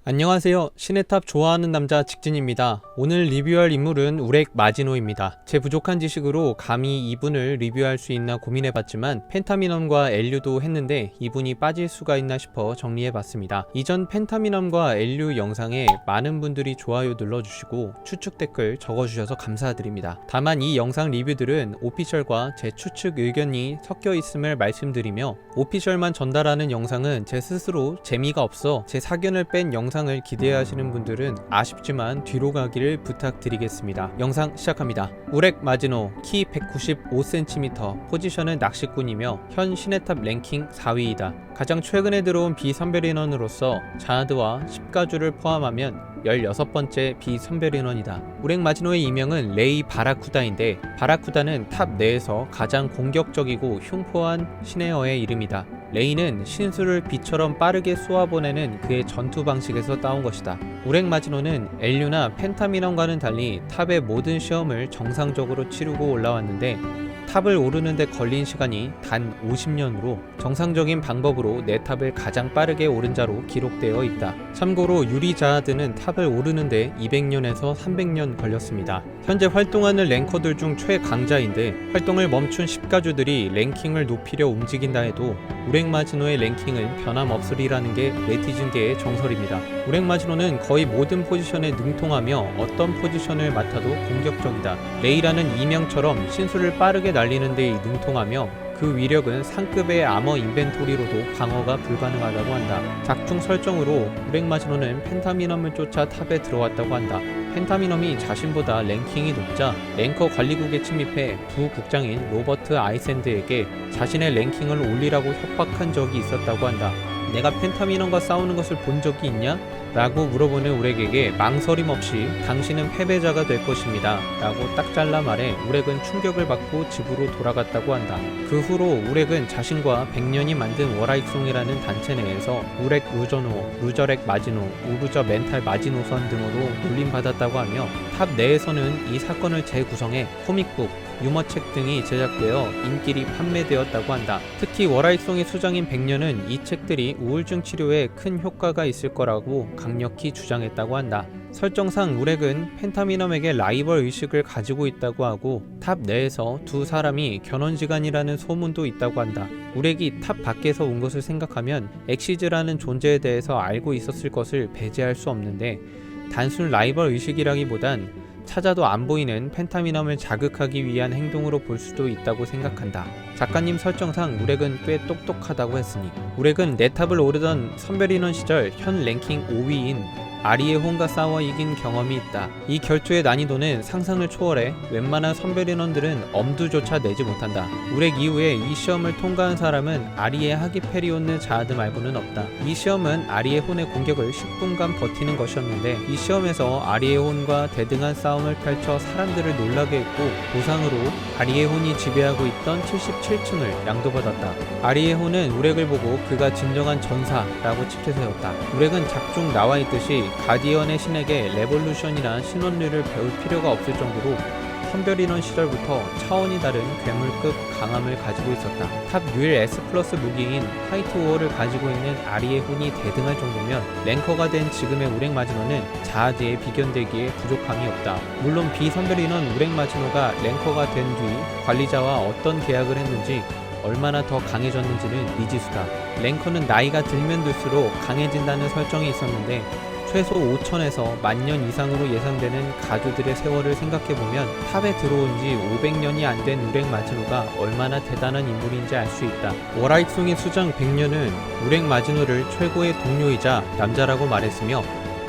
안녕하세요. 시네탑 좋아하는 남자 직진입니다. 오늘 리뷰할 인물은 우렉 마지노입니다. 제 부족한 지식으로 감히 이분을 리뷰할 수 있나 고민해봤지만 펜타미넘과 엘류도 했는데 이분이 빠질 수가 있나 싶어 정리해봤습니다. 이전 펜타미넘과 엘류 영상에 많은 분들이 좋아요 눌러주시고 추측 댓글 적어주셔서 감사드립니다. 다만 이 영상 리뷰들은 오피셜과 제 추측 의견이 섞여 있음을 말씀드리며 오피셜만 전달하는 영상은 제 스스로 재미가 없어 제 사견을 뺀 영상을 기대하시는 분들은 아쉽지만 뒤로 가기를 부탁드리겠습니다. 영상 시작합니다. 우렉 마지노, 키 195cm, 포지션은 낚시꾼이며 현 시네탑 랭킹 4위이다. 가장 최근에 들어온 비선별 인원으로서 자하드와 10가주를 포함하면 16번째 비선별 인원이다. 우렉 마지노의 이명은 레이 바라쿠다인데 바라쿠다는 탑 내에서 가장 공격적이고 흉포한 신에어의 이름이다. 레이는 신수를 비처럼 빠르게 쏘아보내는 그의 전투 방식에서 따온 것이다. 우렉 마지노는 엘류나 펜타미넘과는 달리 탑의 모든 시험을 정상적으로 치르고 올라왔는데 탑을 오르는데 걸린 시간이 단 50년으로 정상적인 방법으로 내 탑을 가장 빠르게 오른 자로 기록되어 있다. 참고로 유리 자하드는 탑을 오르는데 200년에서 300년 걸렸습니다. 현재 활동하는 랭커들 중 최강자인데 활동을 멈춘 10가주들이 랭킹을 높이려 움직인다 해도 우렉 마지노의 랭킹은 변함없으리라는 게 네티즌계의 정설입니다. 우렉 마지노는 거의 모든 포지션에 능통하며 어떤 포지션을 맡아도 공격적이다. 레이라는 이명처럼 신수를 빠르게 날리는 데 능통하며 그 위력은 상급의 아머 인벤토리로도 방어가 불가능하다고 한다. 작중 설정으로 우렉 마지노는 펜타미넘을 쫓아 탑에 들어왔다고 한다. 펜타미넘이 자신보다 랭킹이 높자 랭커 관리국에 침입해 부국장인 로버트 아이샌드에게 자신의 랭킹을 올리라고 협박한 적이 있었다고 한다. 내가 펜타미넘과 싸우는 것을 본 적이 있냐? 라고 물어보는 우렉에게 망설임 없이 당신은 패배자가 될 것입니다 라고 딱 잘라 말해 우렉은 충격을 받고 집으로 돌아갔다고 한다. 그 후로 우렉은 자신과 백년이 만든 워라이송이라는 단체 내에서 우렉 루저노, 루저렉 마지노, 우르저 멘탈 마지노선 등으로 놀림받았다고 하며 탑 내에서는 이 사건을 재구성해 코믹북, 유머책 등이 제작되어 인기리 판매되었다고 한다. 특히 워라이송의 수장인 백년은 이 책들이 우울증 치료에 큰 효과가 있을 거라고 강력히 주장했다고 한다. 설정상 우렉은 펜타미넘에게 라이벌 의식을 가지고 있다고 하고 탑 내에서 두 사람이 견원지간이라는 소문도 있다고 한다. 우렉이 탑 밖에서 온 것을 생각하면 엑시즈라는 존재에 대해서 알고 있었을 것을 배제할 수 없는데 단순 라이벌 의식이라기보단 찾아도 안 보이는 펜타미넘을 자극하기 위한 행동으로 볼 수도 있다고 생각한다. 작가님 설정상 우렉은 꽤 똑똑하다고 했으니 우렉은 내 탑을 오르던 선별인원 시절 현 랭킹 5위인 아리에혼과 싸워 이긴 경험이 있다. 이 결투의 난이도는 상상을 초월해 웬만한 선별인원들은 엄두조차 내지 못한다. 우렉 이후에 이 시험을 통과한 사람은 아리에 하기페리온느 자하드 말고는 없다. 이 시험은 아리에혼의 공격을 10분간 버티는 것이었는데 이 시험에서 아리에혼과 대등한 싸움을 펼쳐 사람들을 놀라게 했고 보상으로 아리에혼이 지배하고 있던 77층을 양도받았다. 아리에혼은 우렉을 보고 그가 진정한 전사라고 치켜세웠다. 우렉은 작중 나와있듯이 가디언의 신에게 레볼루션이나 신원류를 배울 필요가 없을 정도로 선별인원 시절부터 차원이 다른 괴물급 강함을 가지고 있었다. 탑 유일 S 플러스 무기인 화이트워어를 가지고 있는 아리에혼이 대등할 정도면 랭커가 된 지금의 우렉 마지노는 자하드에 비견되기에 부족함이 없다. 물론 비선별인원 우렉 마지노가 랭커가 된 뒤 관리자와 어떤 계약을 했는지 얼마나 더 강해졌는지는 미지수다. 랭커는 나이가 들면 들수록 강해진다는 설정이 있었는데 최소 5천에서 10,000년 이상으로 예상되는 가주들의 세월을 생각해보면 탑에 들어온 지 500년이 안 된 우렉 마지노가 얼마나 대단한 인물인지 알 수 있다. 워라이송의 수장 백년은 우렉 마지노를 최고의 동료이자 남자라고 말했으며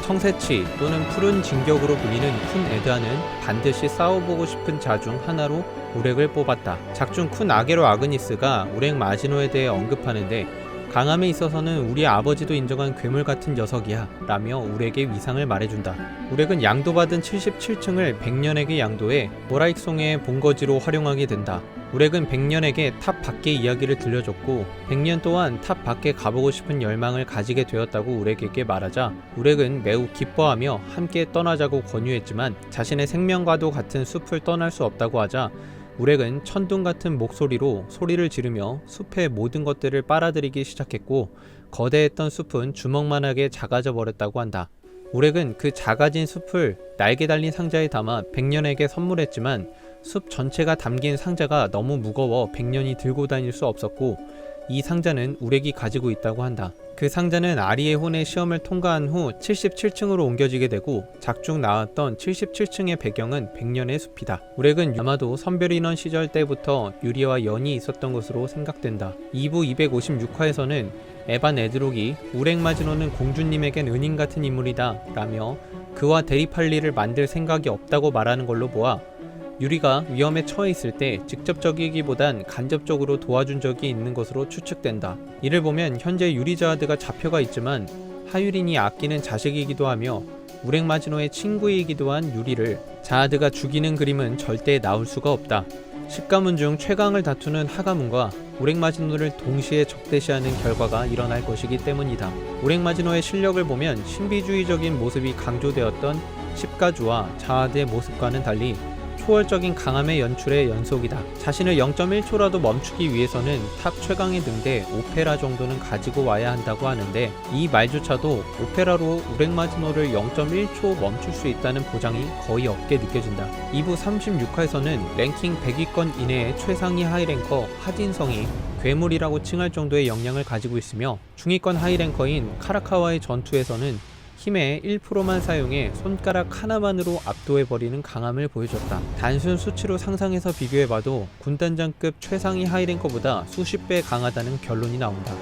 청새치 또는 푸른 진격으로 불리는 쿤 에드아는 반드시 싸워보고 싶은 자 중 하나로 우렉을 뽑았다. 작중 쿤 아게로 아그니스가 우렉 마지노에 대해 언급하는데 강함에 있어서는 우리 아버지도 인정한 괴물 같은 녀석이야 라며 우렉의 위상을 말해준다. 우렉은 양도받은 77층을 백년에게 양도해 워라이송의 본거지로 활용하게 된다. 우렉은 백년에게 탑 밖의 이야기를 들려줬고 백년 또한 탑 밖에 가보고 싶은 열망을 가지게 되었다고 우렉에게 말하자 우렉은 매우 기뻐하며 함께 떠나자고 권유했지만 자신의 생명과도 같은 숲을 떠날 수 없다고 하자 우렉은 천둥 같은 목소리로 소리를 지르며 숲의 모든 것들을 빨아들이기 시작했고 거대했던 숲은 주먹만하게 작아져 버렸다고 한다. 우렉은 그 작아진 숲을 날개 달린 상자에 담아 백년에게 선물했지만 숲 전체가 담긴 상자가 너무 무거워 백년이 들고 다닐 수 없었고 이 상자는 우렉이 가지고 있다고 한다. 그 상자는 아리의 혼의 시험을 통과한 후 77층으로 옮겨지게 되고 작중 나왔던 77층의 배경은 백년의 숲이다. 우렉은 아마도 선별인원 시절 때부터 유리와 연이 있었던 것으로 생각된다. 2부 256화에서는 에반 에드록이 우렉 마지노는 공주님에겐 은인 같은 인물이다 라며 그와 대립할 일을 만들 생각이 없다고 말하는 걸로 보아 유리가 위험에 처해 있을 때 직접적이기보단 간접적으로 도와준 적이 있는 것으로 추측된다. 이를 보면 현재 유리 자하드가 잡혀가 있지만 하유린이 아끼는 자식이기도 하며 우렉 마지노의 친구이기도 한 유리를 자하드가 죽이는 그림은 절대 나올 수가 없다. 10가문 중 최강을 다투는 하가문과 우렉 마지노를 동시에 적대시하는 결과가 일어날 것이기 때문이다. 우렉 마지노의 실력을 보면 신비주의적인 모습이 강조되었던 10가주와 자하드의 모습과는 달리 초월적인 강함의 연출의 연속이다. 자신을 0.1초라도 멈추기 위해서는 탑 최강의 등대 오페라 정도는 가지고 와야 한다고 하는데 이 말조차도 오페라로 우렉 마지노를 0.1초 멈출 수 있다는 보장이 거의 없게 느껴진다. 2부 36화에서는 랭킹 100위권 이내의 최상위 하이랭커 하딘성이 괴물이라고 칭할 정도의 역량을 가지고 있으며 중위권 하이랭커인 카라카와의 전투에서는 힘의 1%만 사용해 손가락 하나만으로 압도해버리는 강함을 보여줬다. 단순 수치로 상상해서 비교해봐도 군단장급 최상위 하이랭커보다 수십 배 강하다는 결론이 나온다.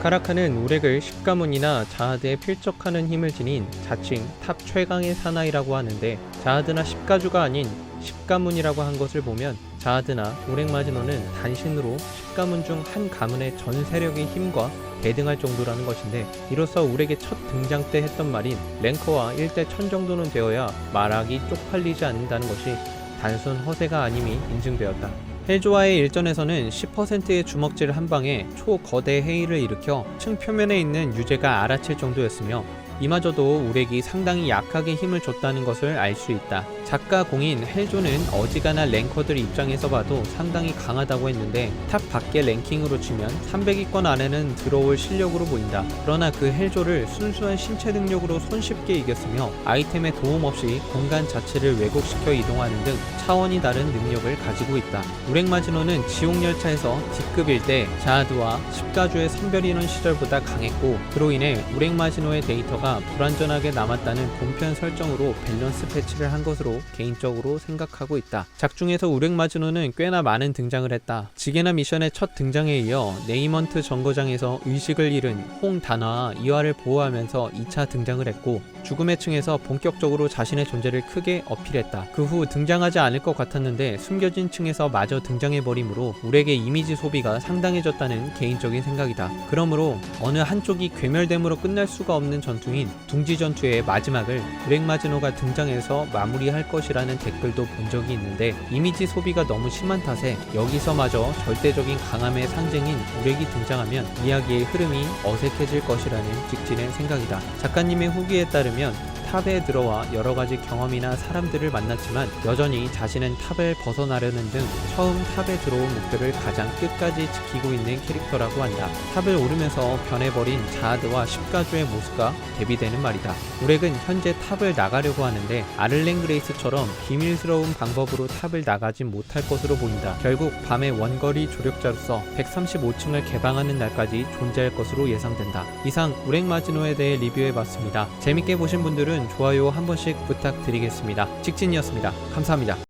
카라카는 우렉을 10가문이나 자하드에 필적하는 힘을 지닌 자칭 탑 최강의 사나이라고 하는데 자하드나 10가주가 아닌 10가문이라고 한 것을 보면 자하드나 우렉 마지노는 단신으로 10가문 중 한 가문의 전 세력의 힘과 대등할 정도라는 것인데 이로써 우렉의 첫 등장 때 했던 말인 랭커와 1대 1000 정도는 되어야 말하기 쪽팔리지 않는다는 것이 단순 허세가 아님이 인증되었다. 헬조와의 일전에서는 10%의 주먹질 한 방에 초거대 해일을 일으켜 층 표면에 있는 유재가 알아챌 정도였으며 이마저도 우렉이 상당히 약하게 힘을 줬다는 것을 알 수 있다. 작가 공인 헬조는 어지간한 랭커들 입장에서 봐도 상당히 강하다고 했는데 탑 밖의 랭킹으로 치면 300위권 안에는 들어올 실력으로 보인다. 그러나 그 헬조를 순수한 신체 능력으로 손쉽게 이겼으며 아이템의 도움 없이 공간 자체를 왜곡시켜 이동하는 등 차원이 다른 능력을 가지고 있다. 우렉 마지노는 지옥열차에서 D급일 때 자하드와 10가주의 선별인원 시절보다 강했고 그로 인해 우렉 마지노의 데이터가 불완전하게 남았다는 본편 설정으로 밸런스 패치를 한 것으로 개인적으로 생각하고 있다. 작중에서 우렉 마지노는 꽤나 많은 등장을 했다. 지게나 미션의 첫 등장에 이어 네이먼트 정거장에서 의식을 잃은 홍 단화와 이화를 보호하면서 2차 등장을 했고 죽음의 층에서 본격적으로 자신의 존재를 크게 어필했다. 그 후 등장하지 않을 것 같았는데 숨겨진 층에서 마저 등장해버리므로 우렉의 이미지 소비가 상당해졌다는 개인적인 생각이다. 그러므로 어느 한쪽이 괴멸됨으로 끝날 수가 없는 전투인 둥지 전투의 마지막을 우렉 마지노가 등장해서 마무리할 것이라는 댓글도 본 적이 있는데 이미지 소비가 너무 심한 탓에 여기서마저 절대적인 강함의 상징인 우렉이 등장하면 이야기의 흐름이 어색해질 것이라는 직진의 생각이다. 작가님의 후기에 따르면 탑에 들어와 여러가지 경험이나 사람들을 만났지만 여전히 자신은 탑을 벗어나려는 등 처음 탑에 들어온 목표를 가장 끝까지 지키고 있는 캐릭터라고 한다. 탑을 오르면서 변해버린 자하드와 10가주의 모습과 대비되는 말이다. 우렉은 현재 탑을 나가려고 하는데 아를렌 그레이스처럼 비밀스러운 방법으로 탑을 나가진 못할 것으로 보인다. 결국 밤의 원거리 조력자로서 135층을 개방하는 날까지 존재할 것으로 예상된다. 이상 우렉 마지노에 대해 리뷰해봤습니다. 재밌게 보신 분들은 좋아요 한 번씩 부탁드리겠습니다. 직진이었습니다. 감사합니다.